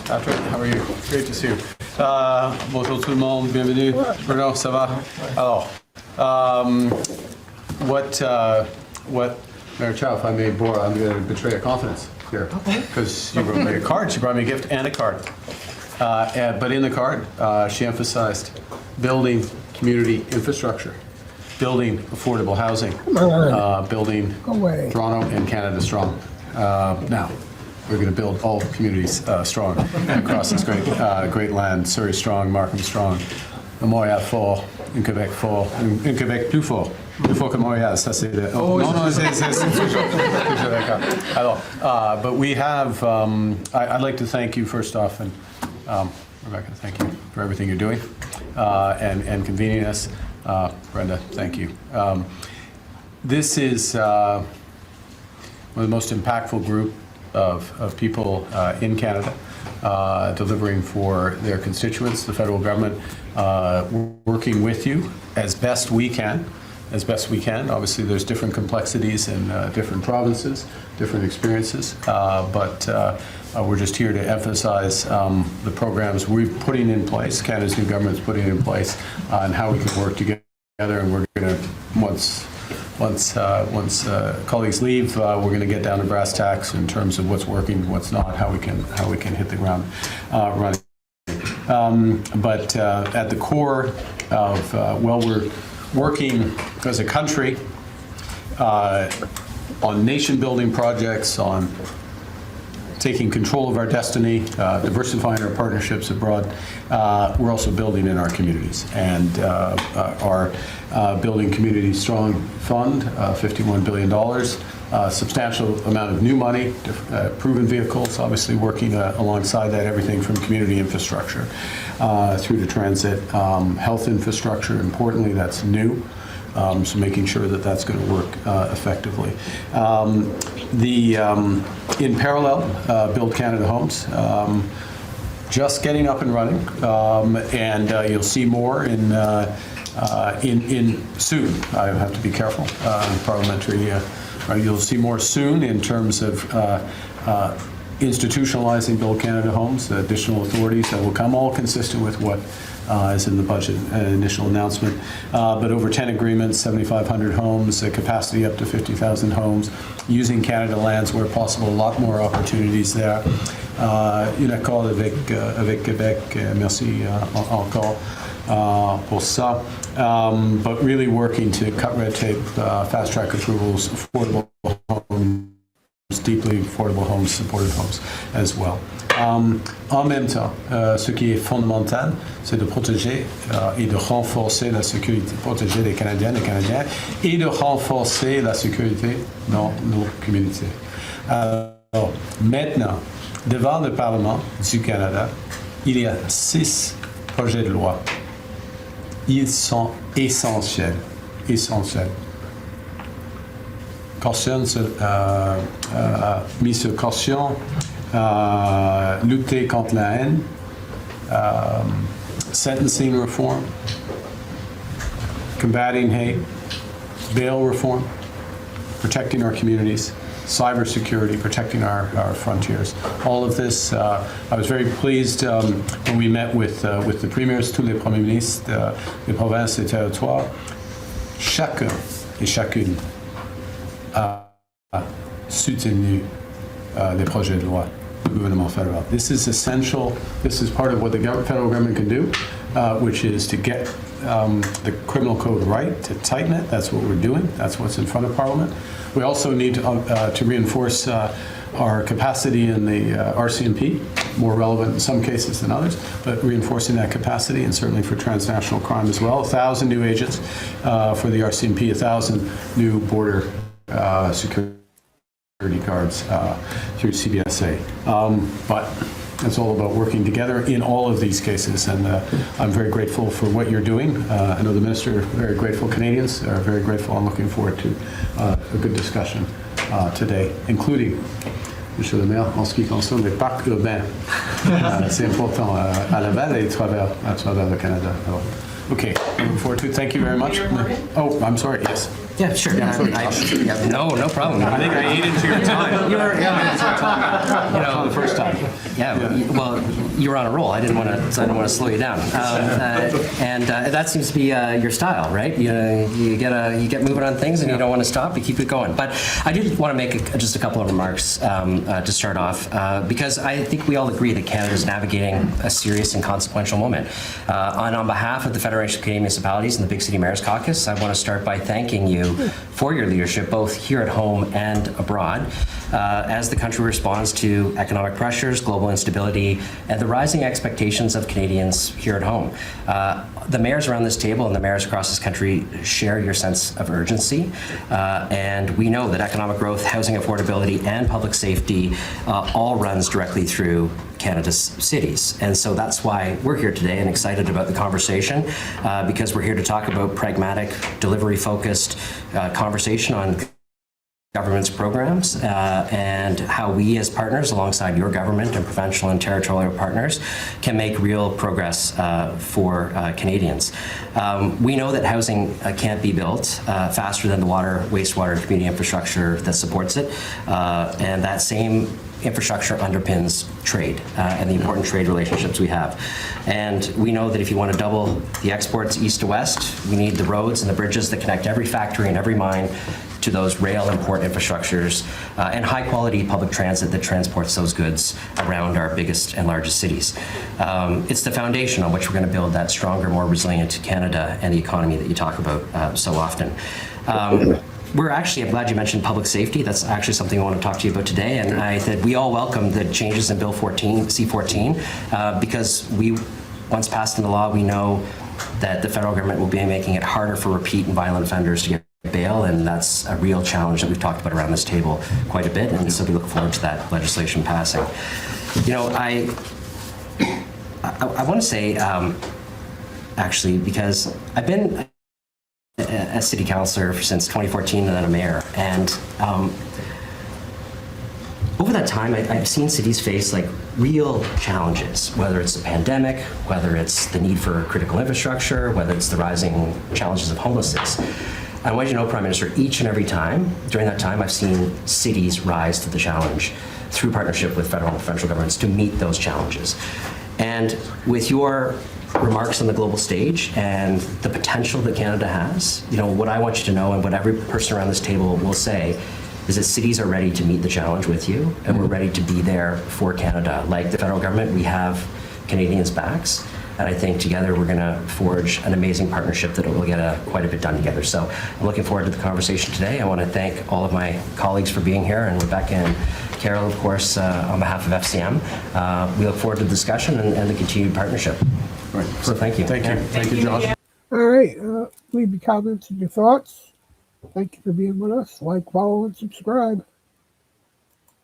Patrick, how are you? Great to see you. Bonjour tout le monde, bienvenue. Bruno, ça va? Alors, what, Mayor Chow, if I may bore, I'm going to betray a confidence here. Because you wrote me a card. She brought me a gift and a card. But in the card, she emphasized building community infrastructure, building affordable housing, building Toronto and Canada strong. Now, we're going to build all communities strong across this great land. Surrey strong, Markham strong, Montréal fort, in Quebec fort, in Quebec plus fort que Montréal. Ça c'est le. Oh, non, c'est toujours d'accord. Alors, but we have. I'd like to thank you first off, and Rebecca, thank you for everything you're doing and convening us. Brenda, thank you. This is one of the most impactful group of people in Canada delivering for their constituents, the federal government working with you as best we can. Obviously, there's different complexities in different provinces, different experiences, but we're just here to emphasize the programs we're putting in place, Canada's new government's putting in place, and how we can work together. And we're going to, once colleagues leave, we're going to get down to brass tacks in terms of what's working, what's not, how we can hit the ground running. But at the core of we're working as a country on nation-building projects, on taking control of our destiny, diversifying our partnerships abroad. We're also building in our communities, and our Building Community Strong Fund, $51 billion, substantial amount of new money, proven vehicles, obviously working alongside that, everything from community infrastructure through to transit, health infrastructure, importantly, that's new. So making sure that that's going to work effectively. In parallel, Build Canada Homes, just getting up and running, and you'll see more in soon. I have to be careful. Parliamentary, you'll see more soon in terms of institutionalizing Build Canada Homes, the additional authorities that will come, all consistent with what is in the budget initial announcement. But over 10 agreements, 7,500 homes, a capacity up to 50,000 homes, using Canada lands where possible, a lot more opportunities there. Une accord avec Québec, merci encore pour ça. But really working to cut red tape, fast track approvals, affordable homes, deeply affordable homes, supportive homes as well. En même temps, ce qui est fondamental, c'est de protéger et de renforcer la sécurité, protéger les Canadiennes et Canadiens et de renforcer la sécurité dans nos communautés. Alors, maintenant, devant le Parlement du Canada, il y a 6 projets de loi. Ils sont essentiels. Caution, mise sur caution, lutter contre la haine, sentencing reform, combating hate, bail reform, protecting our communities, cybersecurity, protecting our frontiers. All of this, I was very pleased when we met with the premiers, tous les premiers ministres des provinces et territoires. Chacun et chacune a soutenu les projets de loi du gouvernement fédéral. This is essential. This is part of what the federal government can do, which is to get the criminal code right, to tighten it. That's what we're doing. That's what's in front of Parliament. We also need to reinforce our capacity in the RCMP, more relevant in some cases than others, but reinforcing that capacity, and certainly for transnational crime as well. 1,000 new agents for the RCMP, 1,000 new border security guards through CBSA. But it's all about working together in all of these cases, and I'm very grateful for what you're doing. I know the Minister, very grateful. Canadians are very grateful. I'm looking forward to a good discussion today, including, Monsieur le Maire, en ce qui concerne les parcs urbains. C'est important à Laval et à travers le Canada. Alors, okay, looking forward to it. Thank you very much. Oh, I'm sorry, yes. Yeah, sure. No problem. I think I ate into your time. You were, The first time. well, you were on a roll. I didn't want to slow you down. And that seems to be your style, right? You get moving on things, and you don't want to stop. You keep it going. But I did want to make just a couple of remarks to start off, because I think we all agree that Canada is navigating a serious and consequential moment. And on behalf of the Federation of Canadian Municipalities and the Big City Mayors Caucus, I want to start by thanking you for your leadership, both here at home and abroad, as the country responds to economic pressures, global instability, and the rising expectations of Canadians here at home. The mayors around this table and the mayors across this country share your sense of urgency, and we know that economic growth, housing affordability, and public safety all runs directly through Canada's cities. And so that's why we're here today and excited about the conversation, because we're here to talk about pragmatic, delivery-focused conversation on government's programs and how we as partners alongside your government and provincial and territorial partners can make real progress for Canadians. We know that housing can't be built faster than the water, wastewater, and community infrastructure that supports it, and that same infrastructure underpins trade and the important trade relationships we have. And we know that if you want to double the exports east to west, we need the roads and the bridges that connect every factory and every mine to those rail and port infrastructures, and high-quality public transit that transports those goods around our biggest and largest cities. It's the foundation on which we're going to build that stronger, more resilient Canada and the economy that you talk about so often. I'm glad you mentioned public safety. That's actually something I want to talk to you about today. And I said we all welcome the changes in Bill 14, C-14, because once passed into law, we know that the federal government will be making it harder for repeat and violent offenders to get bail, and that's a real challenge that we've talked about around this table quite a bit, and so we look forward to that legislation passing. I want to say, actually, because I've been a city councillor since 2014 and then a mayor, and over that time, I've seen cities face real challenges, whether it's the pandemic, whether it's the need for critical infrastructure, whether it's the rising challenges of homelessness. I want you to know, Prime Minister, each and every time, during that time, I've seen cities rise to the challenge through partnership with federal and provincial governments to meet those challenges. And with your remarks on the global stage and the potential that Canada has, what I want you to know, and what every person around this table will say, is that cities are ready to meet the challenge with you, and we're ready to be there for Canada. Like the federal government, we have Canadians' backs. And I think together we're going to forge an amazing partnership that will get quite a bit done together. So I'm looking forward to the conversation today. I want to thank all of my colleagues for being here, and Rebecca and Carol, of course, on behalf of FCM. We look forward to the discussion and the continued partnership. Right. So thank you. Thank you. Thank you, Josh. All right. Leave your comments and your thoughts. Thank you for being with us. Like, follow, and subscribe.